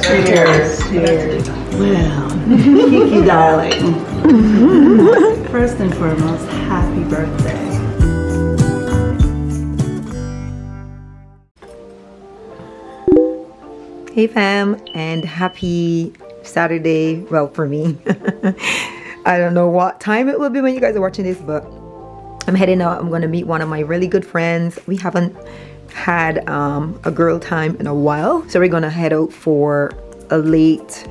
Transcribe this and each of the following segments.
Cheers. Cheers. Well, Kiki, darling. First and foremost, happy birthday. hey fam, and happy Saturday. Well, for me, I don't know what time it will be when you guys are watching this, but I'm heading out. I'm going to meet one of my really good friends. We haven't had a girl time in a while, so we're going to head out for a late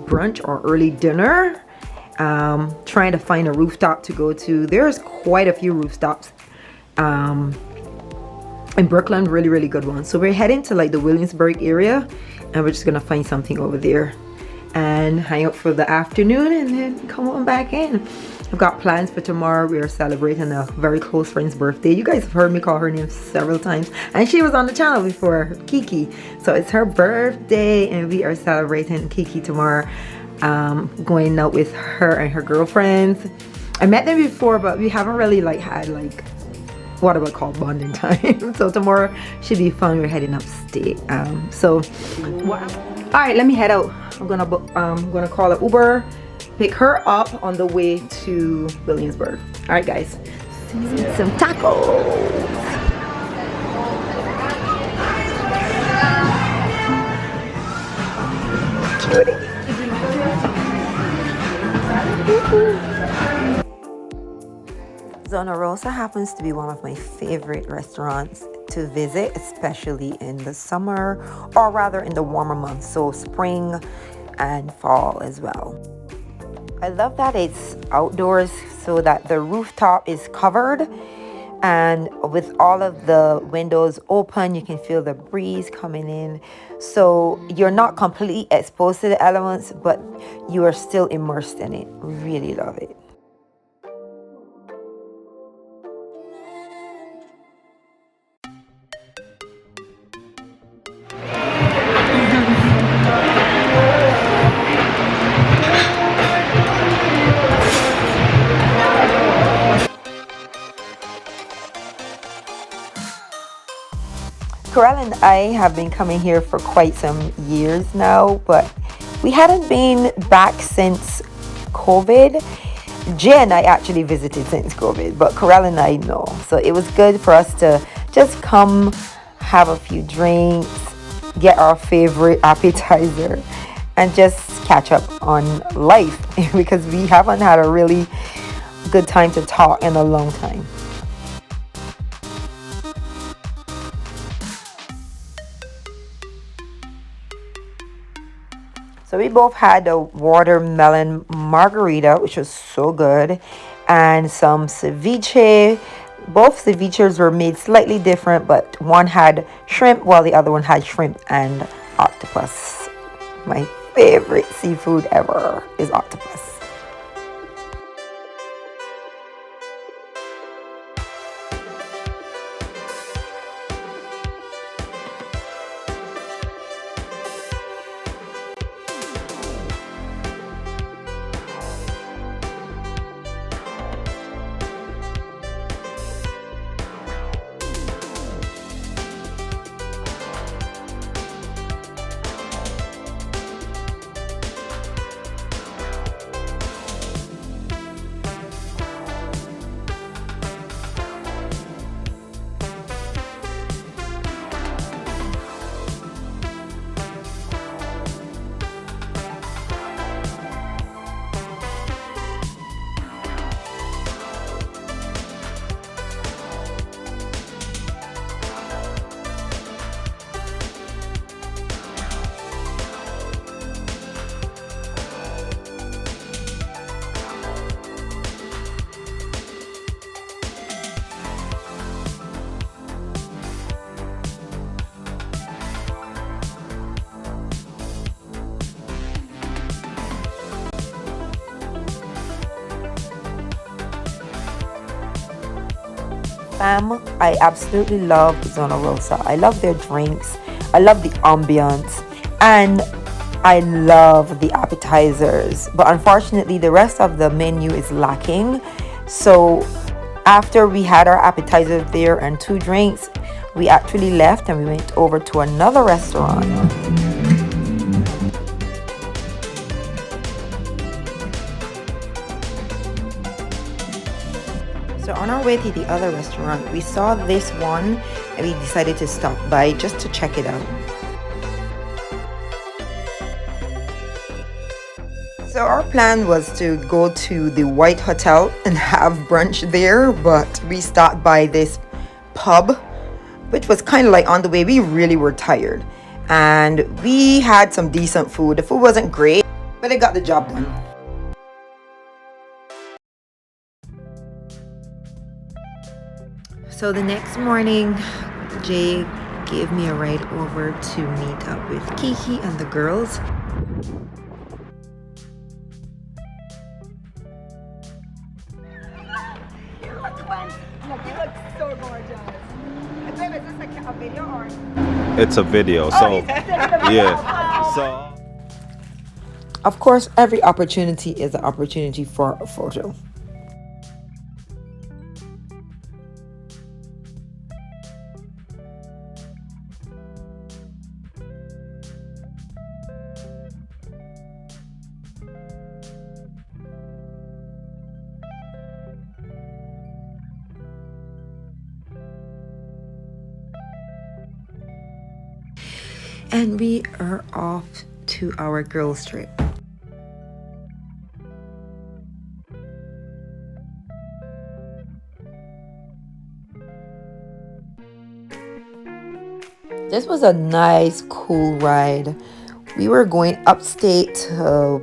brunch or early dinner. Trying to find a rooftop to go to. There's quite a few rooftops in Brooklyn, really good ones. So we're heading to like the Williamsburg area, and we're just gonna find something over there and hang out for the afternoon and then come on back in. I've got plans for tomorrow. We are celebrating a very close friend's birthday. You guys have heard me call her name several times, and she was on the channel before, Kiki. So it's her birthday and we are celebrating Kiki tomorrow. Going out with her and her girlfriends. I met them before, but we haven't really like had like what I would call bonding time. So tomorrow should be fun. We're heading upstate. All right, let me head out. I'm gonna call an Uber, pick her up on the way to Williamsburg. All right, guys. Some tacos. Zona Rosa happens to be one of my favorite restaurants to visit, especially in the summer, or rather in the warmer months, so spring and fall as well. I love that it's outdoors, so that the rooftop is covered, and with all of the windows open, you can feel the breeze coming in. So you're not completely exposed to the elements, but you are still immersed in it. Really love it. Corel and I have been coming here for quite some years now, but we hadn't been back since COVID. Jay and I actually visited since COVID, but Corel and I know. So it was good for us to just come, have a few drinks, get our favorite appetizer, and just catch up on life because we haven't had a really good time to talk in a long time. So we both had a watermelon margarita, which was so good, and some ceviche. Both ceviches were made slightly different, but one had shrimp while the other one had shrimp and octopus. My favorite seafood ever is octopus. I absolutely love Zona Rosa. I love their drinks, I love the ambiance, and I love the appetizers. But unfortunately, the rest of the menu is lacking. So after we had our appetizers there and 2 drinks, we actually left and we went over to another restaurant. way to the other restaurant, we saw this one and we decided to stop by just to check it out. So our plan was to go to the White Hotel and have brunch there, but we stopped by this pub, which was kind of like on the way. We really were tired and we had some decent food. The food wasn't great, but it got the job done. So the next morning, Jay gave me a ride over to meet up with Kiki and the girls. It's a video, so yeah. So Of course, every opportunity is an opportunity for a photo. And we are off to our girls' trip. This was a nice, cool ride. We were going upstate to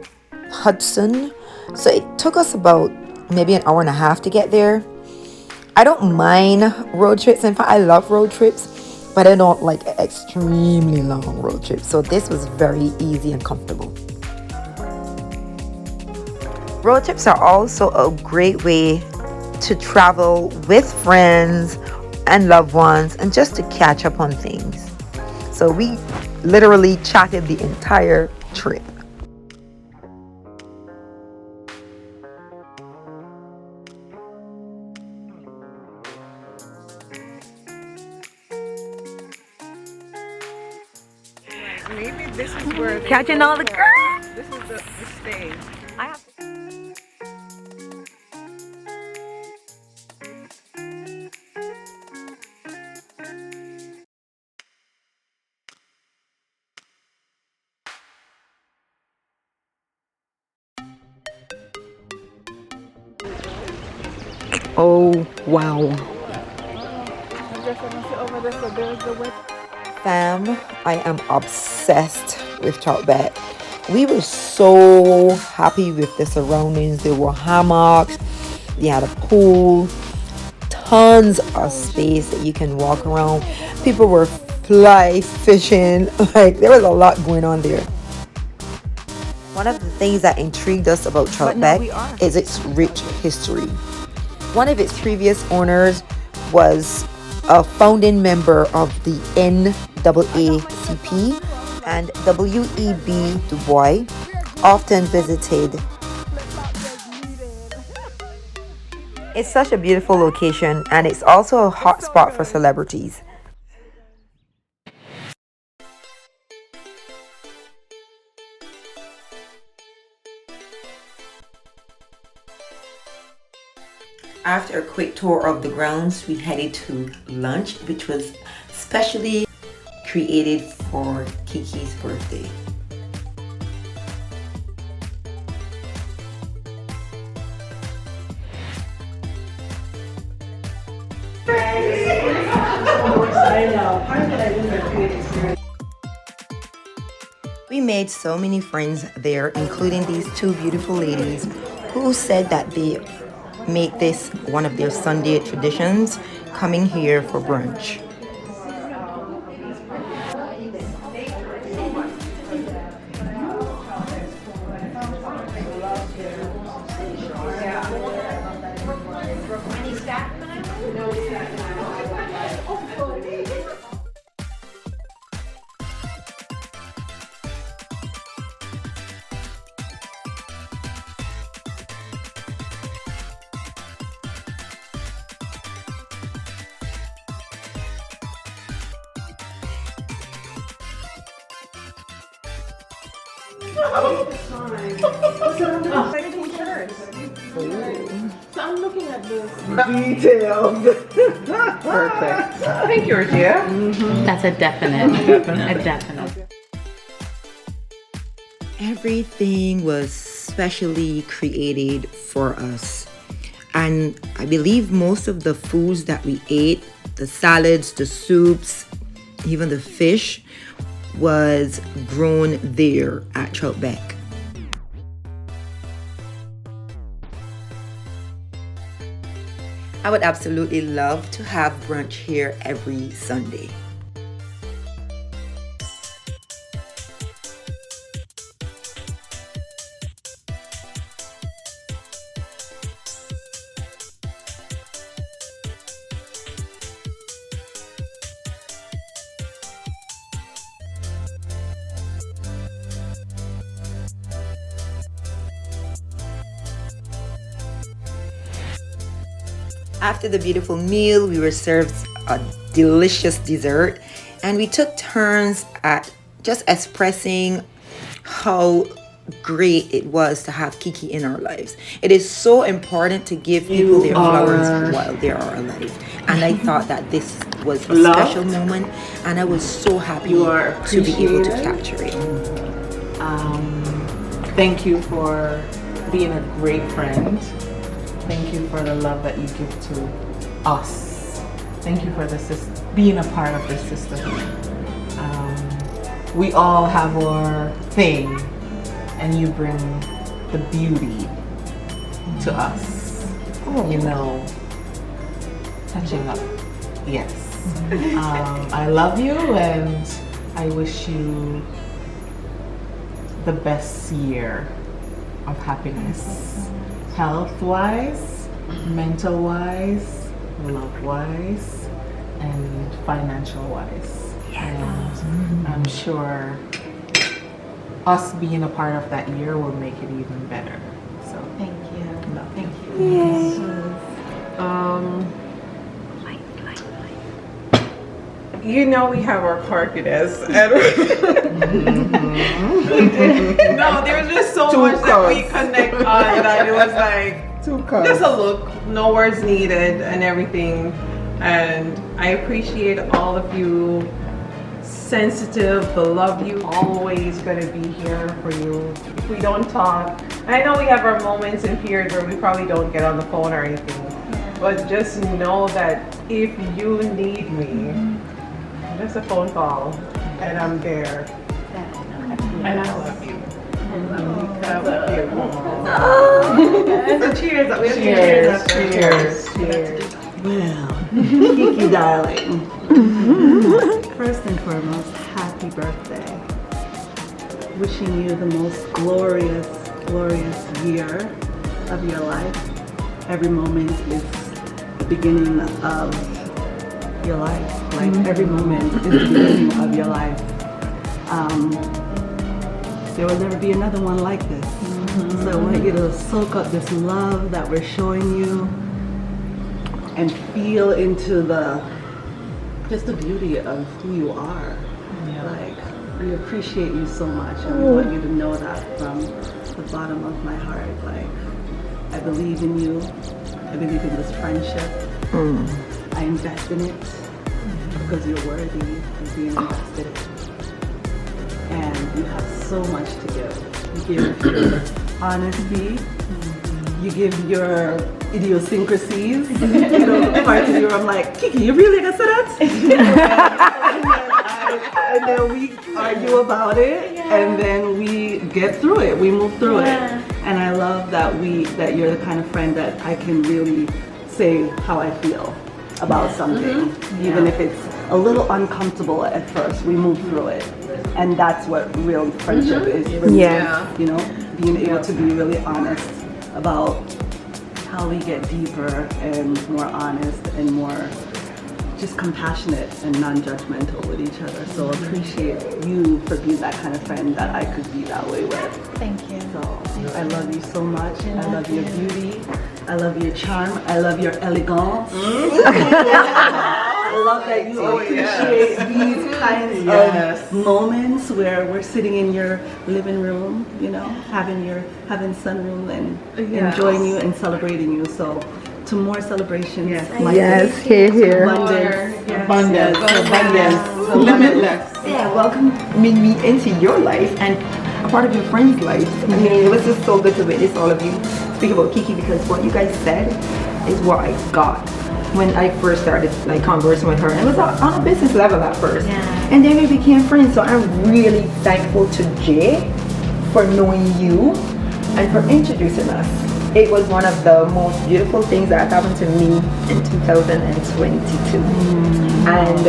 Hudson, so it took us about maybe an hour and a half to get there. I don't mind road trips. In fact, I love road trips, but I don't like extremely long road trips. So this was very easy and comfortable. Road trips are also a great way to travel with friends and loved ones and just to catch up on things. So we literally chatted the entire trip. Maybe this is where Catching all the girls. this is the stage. Oh, wow. I guess I'm gonna sit over there, so there's the web. Fam, I am obsessed with Troutbeck. We were so happy with the surroundings. There were hammocks, they had a pool, tons of space that you can walk around. People were fly fishing, like there was a lot going on there. One of the things that intrigued us about Troutbeck is its rich history. One of its previous owners was a founding member of the NAACP, and W.E.B. Du Bois often visited. It's such a beautiful location, and it's also a hot spot for celebrities. After a quick tour of the grounds, we headed to lunch, which was specially created for Kiki's birthday. We made so many friends there, including these two beautiful ladies who said that they make this one of their Sunday traditions, coming here for brunch. first. So I'm looking at this. Details. Perfect. Thank you, Gia. That's a definite. A definite. Everything was specially created for us. And I believe most of the foods that we ate, the salads, the soups, even the fish, was grown there at Troutbeck. I would absolutely love to have brunch here every Sunday. After the beautiful meal, we were served a delicious dessert, and we took turns at just expressing how great it was to have Kiki in our lives. It is so important to give people their flowers while they are alive. And I thought that this was a special moment, and I was so happy to be able to capture it. Thank you for being a great friend. Thank you for the love that you give to us. Thank you for being a part of the sisterhood. We all have our thing, and you bring the beauty to us. You know, touching up. Yes. I love you, and I wish you the best year of happiness. Health-wise, mental-wise, love-wise, and financial-wise. And I'm sure us being a part of that year will make it even better. So Thank you. thank you. Yes. You know we have our parkiness. No, there's just so much that we connect on that it was like just a look, no words needed and everything. And I appreciate all of you. Sensitive, the love you, always gonna be here for you. If we don't talk, I know we have our moments and periods where we probably don't get on the phone or anything, but just know that if you need me, just a phone call and I'm there. And I love you. I love you. And cheers. We have cheers. Well, Kiki darling, first and foremost, happy birthday. Wishing you the most glorious, glorious year of your life. Every moment is the beginning of your life. Like every moment is the beginning of your life. There will never be another one like this. So I want you to soak up this love that we're showing you and feel into just the beauty of who you are. Like, we appreciate you so much, and we want you to know that from the bottom of my heart. Like, I believe in you. I believe in this friendship. I invest in it because you're worthy of being invested in. And you have so much to give. You give your honesty. You give your idiosyncrasies. You know, parts of you I'm like, Kiki, you really gonna say that? And then we argue about it, and then we get through it. We move through it. And I love that you're the kind of friend that I can really say how I feel about something, even if it's a little uncomfortable at first. We move through it, and that's what real friendship is. Really, you know, being able to be really honest about how we get deeper and more honest and more just compassionate and non-judgmental with each other. So appreciate you for being that kind of friend that I could be that way with. Thank you. So I love you so much. I love your beauty. I love your charm. I love your elegance. love that you appreciate these kinds of moments where we're sitting in your living room, you know, having sunroom and enjoying you and celebrating you. So to more celebrations. Yes, here. Abundance. Limitless. Yeah, welcome me into your life and a part of your friend's life. I mean, it was just so good to witness all of you speak about Kiki, because what you guys said is what I got when I first started like conversing with her. And it was on a business level at first. And then we became friends. So I'm really thankful to Jay for knowing you and for introducing us. It was one of the most beautiful things that happened to me in 2022. And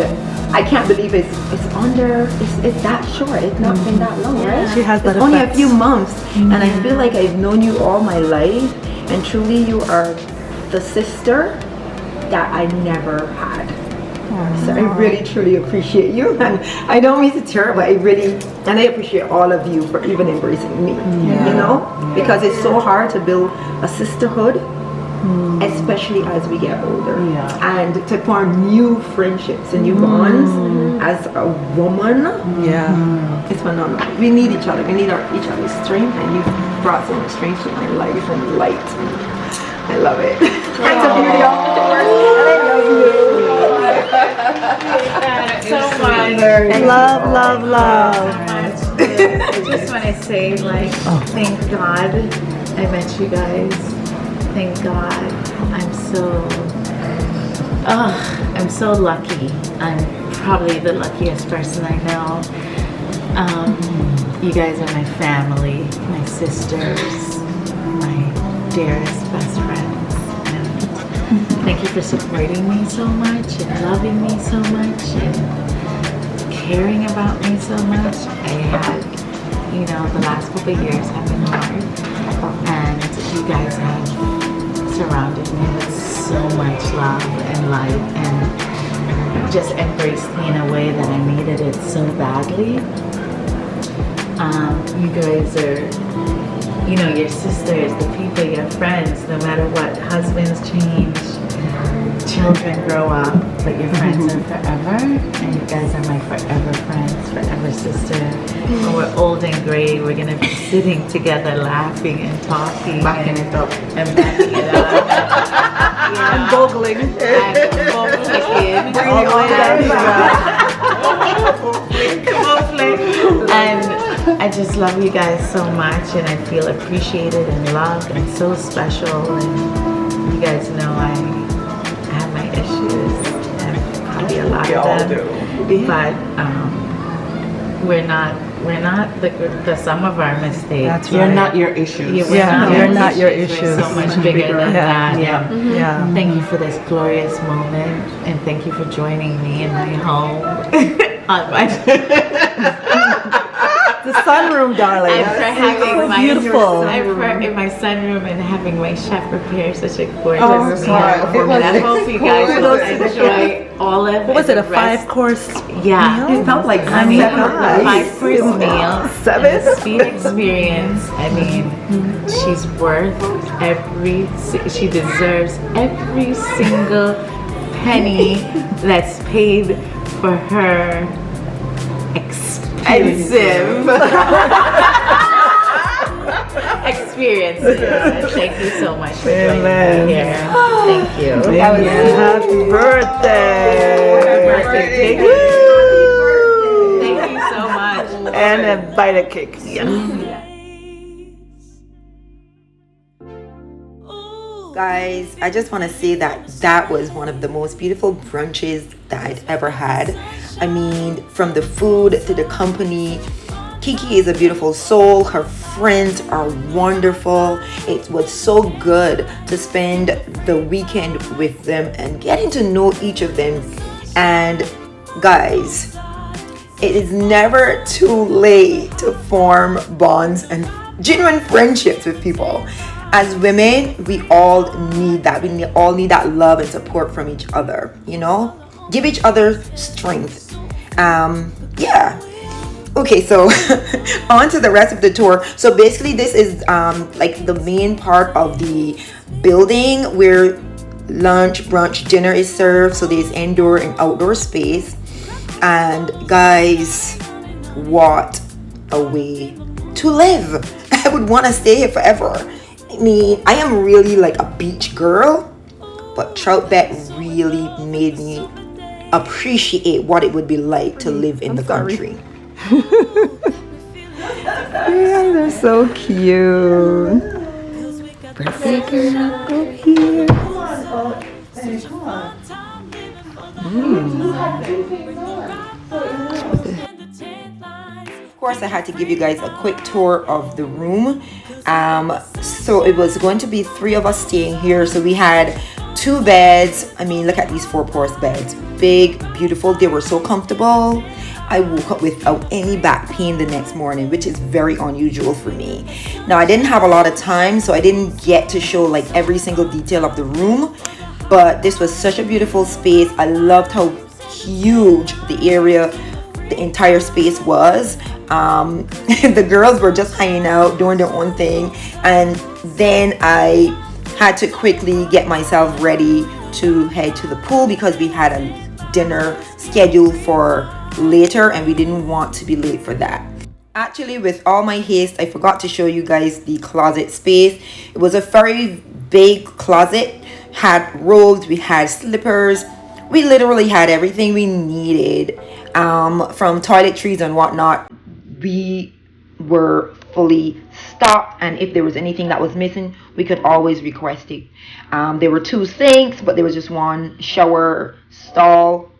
I can't believe it's that short. It's not been that long, right? She has that only a few months. And I feel like I've known you all my life, and truly you are the sister that I never had. So I really truly appreciate you, and I don't mean to tear, but I appreciate all of you for even embracing me, you know, because it's so hard to build a sisterhood, especially as we get older, and to form new friendships and new bonds as a woman. It's phenomenal. We need each other. We need each other's strength, and you brought so much strength to my life and light. I love it. Thanks to beauty of course, and I love you. So much. Love. I just want to say, like, thank God I met you guys. Thank God. I'm so lucky. I'm probably the luckiest person I know. You guys are my family, my sisters, my dearest best friends. And thank you for supporting me so much and loving me so much and caring about me so much. The last couple of years have been hard, and you guys have surrounded me with so much love and light and just embraced me in a way that I needed it so badly. You guys are, your sisters, the people, your friends, no matter what. Husbands change, children grow up, but your friends are forever, and you guys are my forever friends, forever sister. When we're old and gray, we're gonna be sitting together, laughing and talking, backing it up. And Boggling. And I just love you guys so much, and I feel appreciated and loved and so special. And you guys know I have my issues, and probably a lot of them. But we're not the sum of our mistakes. That's You're right. not your issues. You're not your issues. We're so much bigger than that. Thank you for this glorious moment, and thank you for joining me in my home. The sunroom, darling. And for having beautiful. in my sunroom and having my chef prepare such a gorgeous meal for me. I hope you guys will enjoy all of it. What was it, a 5-course Yeah. meal? It felt like 5-course meal. 7? And a sweet experience. I mean, she's worth she deserves every single penny that's paid for her expensive experiences. Thank you so much for joining me here. Thank you. Happy birthday. Thank you so much. And a bite of cake. Guys, I just want to say that was one of the most beautiful brunches that I'd ever had. I mean, from the food to the company. Kiki is a beautiful soul. Her friends are wonderful. It was so good to spend the weekend with them and getting to know each of them. And guys, it is never too late to form bonds and genuine friendships with people. As women, we all need that. We all need that love and support from each other, Give each other strength. Okay, so on to the rest of the tour. So basically this is like the main part of the building where lunch, brunch, dinner is served. So there's indoor and outdoor space. And guys, what a way to live. I would want to stay here forever. I mean, I am really like a beach girl, but Troutbeck really made me appreciate what it would be like to live in the country. Yeah, they're so cute. Birthday girl, go here. Of course, I had to give you guys a quick tour of the room. So it was going to be 3 of us staying here. So we had 2 beds. I mean, look at these 4-porous beds. Big, beautiful. They were so comfortable. I woke up without any back pain the next morning, which is very unusual for me. Now, I didn't have a lot of time, so I didn't get to show like every single detail of the room. But this was such a beautiful space. I loved how huge the area, the entire space was. The girls were just hanging out, doing their own thing. And then I had to quickly get myself ready to head to the pool because we had a dinner scheduled for later and we didn't want to be late for that. Actually, with all my haste, I forgot to show you guys the closet space. It was a very big closet. Had robes, we had slippers, we literally had everything we needed, from toiletries and whatnot. We were fully stocked, and if there was anything that was missing, we could always request it. There were 2 sinks, but there was just 1 shower stall.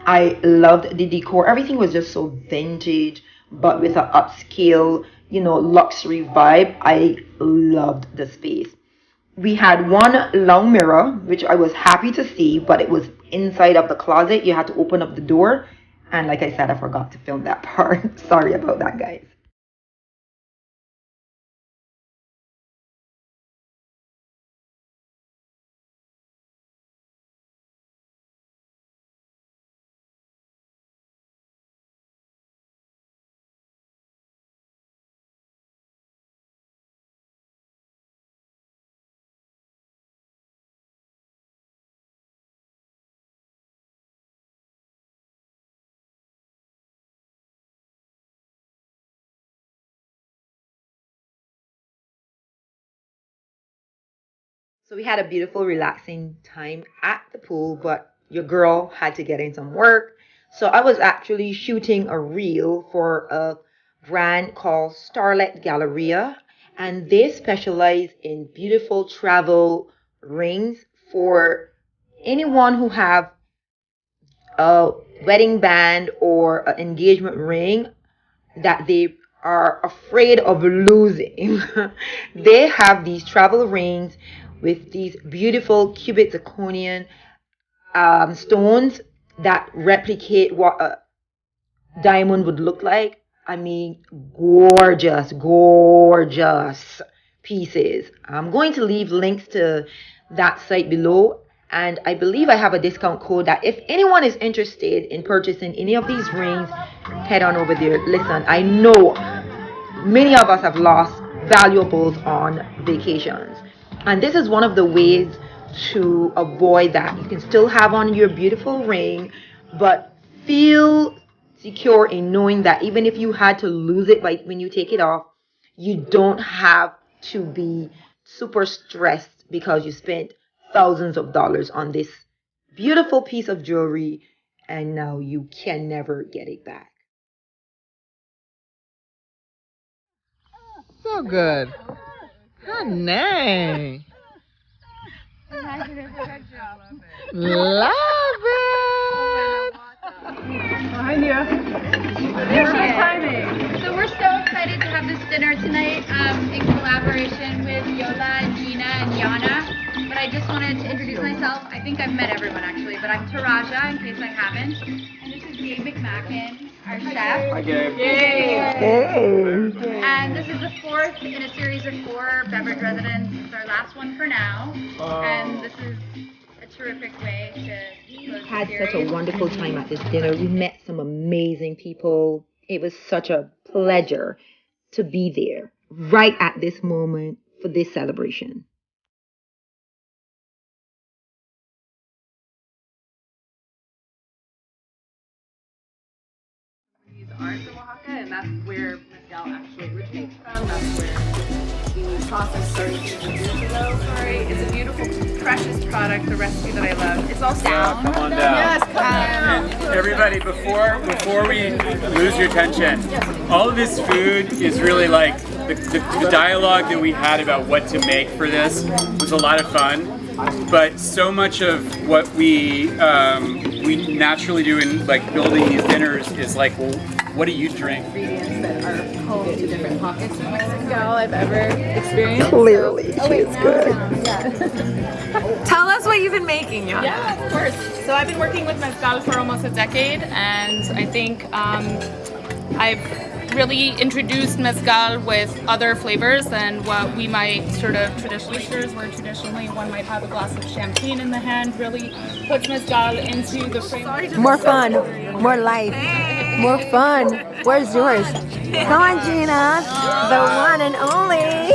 I loved the decor. Everything was just so vintage, but with an upscale, you know, luxury vibe. I loved the space. We had 1 long mirror, which I was happy to see, but it was inside of the closet. You had to open up the door. And like I said, I forgot to film that part. Sorry about that, guys. So we had a beautiful, relaxing time at the pool, but your girl had to get in some work. So I was actually shooting a reel for a brand called Starlet Galleria, and they specialize in beautiful travel rings for anyone who have a wedding band or an engagement ring that they are afraid of losing. They have these travel rings with these beautiful cubic zirconian stones that replicate what a diamond would look like. I mean, gorgeous, gorgeous pieces. I'm going to leave links to that site below. And I believe I have a discount code that if anyone is interested in purchasing any of these rings, head on over there. Listen, I know many of us have lost valuables on vacations. And this is one of the ways to avoid that. You can still have on your beautiful ring, but feel secure in knowing that even if you had to lose it when you take it off, you don't have to be super stressed because you spent thousands of dollars on this beautiful piece of jewelry and now you can never get it back. So good. Honey. Love it. Hi, Nia. So we're so excited to have this dinner tonight in collaboration with Yola and Gina and Yana. But I just wanted to introduce myself. I think I've met everyone actually, but I'm Taraja in case I haven't. And this is Gabe McMacken, our chef. Hi, Gabe. Hey. And this is the 4th in a series of 4 beverage residents. It's our last one for now. And this is a terrific way to close the Had series. such a wonderful time at this dinner. We met some amazing people. It was such a pleasure to be there right at this moment for this celebration. ours in Oaxaca, and that's where mezcal actually originates from. That's where the process started years ago. Sorry, it's a beautiful, precious product. The recipe that I love. It's all down. Come on down. Yes, come down. And everybody, before we lose your attention, all of this food is really like the dialogue that we had about what to make for this was a lot of fun. But so much of what we naturally do in like building these dinners is like, well, what do you drink? Ingredients that are home to different pockets of Mexico I've ever experienced. Clearly, she's good. Tell us what you've been making, Yana. Yeah, of course. So I've been working with mezcal for almost a decade, and I think I've really introduced mezcal with other flavors than what we might sort of traditionally serve, where traditionally one might have a glass of champagne in the hand, really puts mezcal into the framework. More fun, more life, more fun. Where's yours? Come on, Gina, the one and only.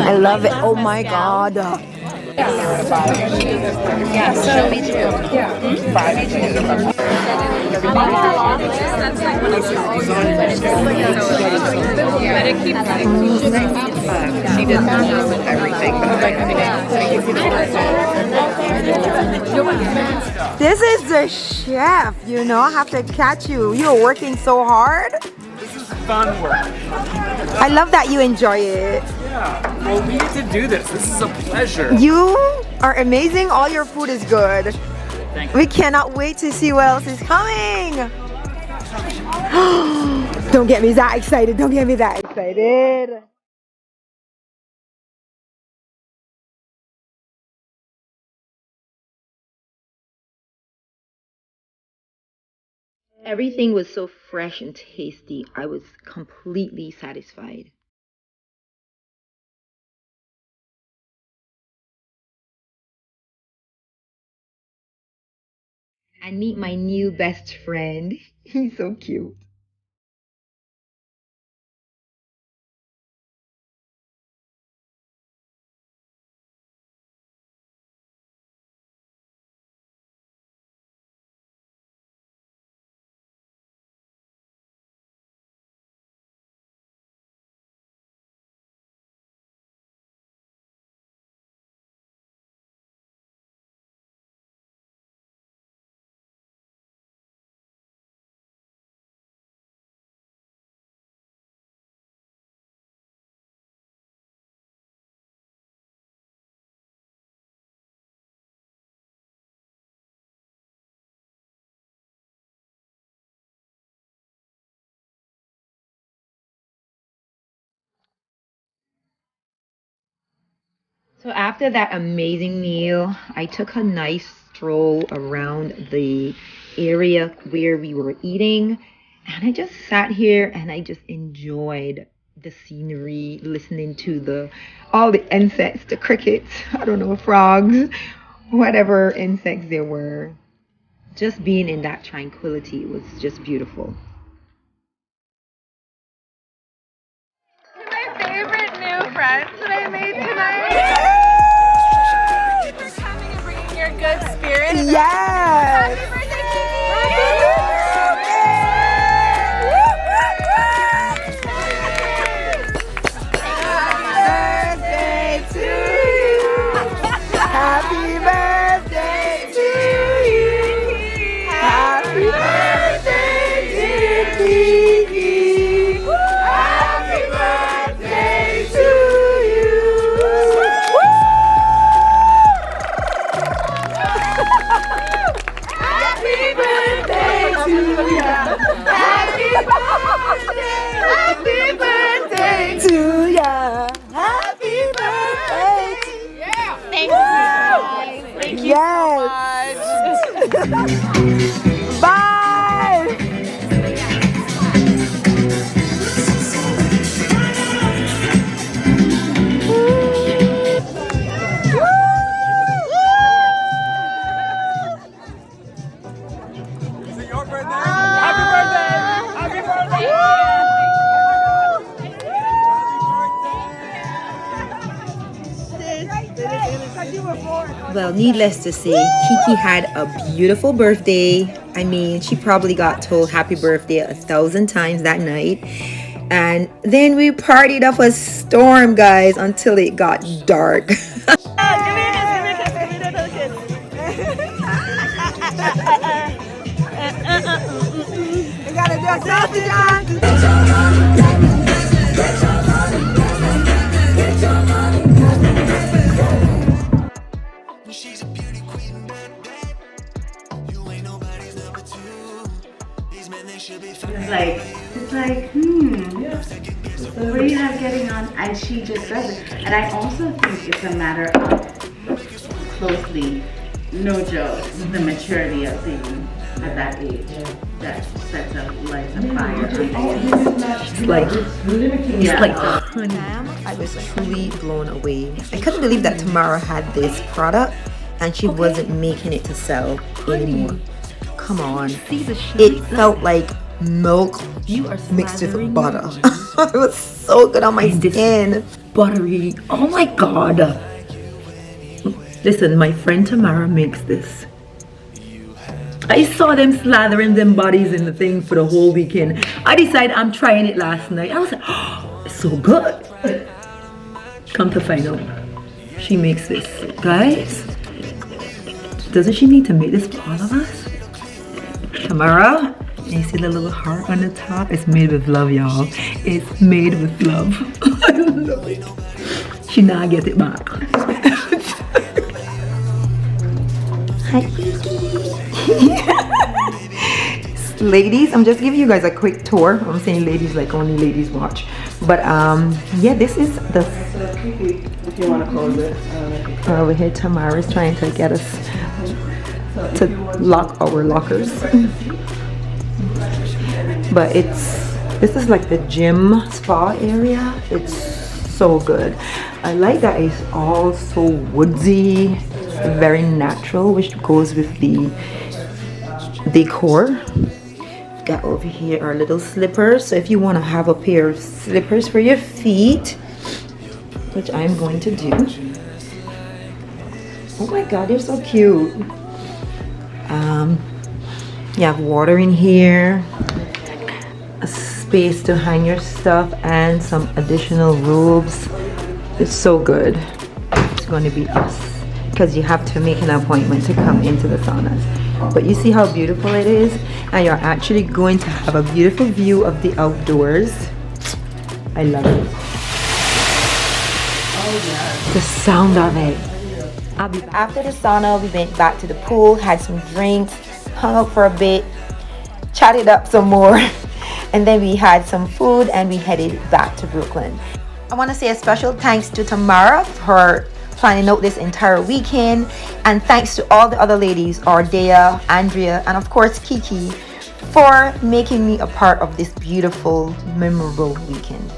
I love it. Oh my God. Yeah, so me too. Yeah. But it keeps she did that with everything, but This is the chef, you know. I have to catch you. You're working so hard. This is fun work. I love that you enjoy it. Yeah. Well, we get to do this. This is a pleasure. You are amazing. All your food is good. Thank you. We cannot wait to see what else is coming. Don't get me that excited. Don't get me that excited. Everything was so fresh and tasty. I was completely satisfied. And meet my new best friend. He's so cute. So after that amazing meal, I took a nice stroll around the area where we were eating, and I just sat here and I just enjoyed the scenery, listening to all the insects, the crickets, I don't know, frogs, whatever insects there were. Just being in that tranquility was just beautiful. my favorite new friends that I made tonight. Thank you for coming and bringing your good spirit. Yes! Happy birthday, Happy birthday to you. Happy birthday, dear Kiki. Happy birthday to you. Happy birthday to you. Happy birthday to you. Happy birthday to you. Thank you. Thank you so much. Bye. Is it your birthday? Happy birthday! Happy birthday! They were Well, needless to say, Kiki had a beautiful birthday. I mean, she probably got told happy birthday 1,000 times that night. And then we partied up a storm, guys, until it got dark. You gotta do a selfie, John. It's like, where are you not getting on? And she just does it. And I also think it's a matter of closely, no joke, the maturity of being at that age. That sets up lights a fire. It's like honey. I was truly blown away. I couldn't believe that Tamara had this product and she wasn't making it to sell anymore. Come on. It felt like milk mixed with butter. It was so good on my skin. Buttery. Oh my god. Listen, my friend Tamara makes this. I saw them slathering them bodies in the thing for the whole weekend. I decided I'm trying it last night. I was like, oh, it's so good. Come to find out, she makes this. Guys, doesn't she need to make this for all of us? Tamara, you see the little heart on the top? It's made with love, y'all. It's made with love. I love it. She now get it back. Hi, Kiki. Ladies, I'm just giving you guys a quick tour. I'm saying ladies like only ladies watch. But yeah, this is the... If you want to close it. Over here, Tamara's trying to get us to lock our lockers. But this is like the gym spa area. It's so good. I like that it's all so woodsy, very natural, which goes with the decor. Got over here our little slippers. So if you want to have a pair of slippers for your feet, which I'm going to do. Oh my god, they're so cute. You have water in here, a space to hang your stuff, and some additional robes. It's so good. It's going to be us because you have to make an appointment to come into the saunas. But you see how beautiful it is, and you're actually going to have a beautiful view of the outdoors. I love it. Oh yeah. The sound of it. After the sauna, we went back to the pool, had some drinks, hung out for a bit, chatted up some more, and then we had some food and we headed back to Brooklyn. I want to say a special thanks to Tamara for planning out this entire weekend, and thanks to all the other ladies, Ardea, Andrea, and of course Kiki, for making me a part of this beautiful, memorable weekend.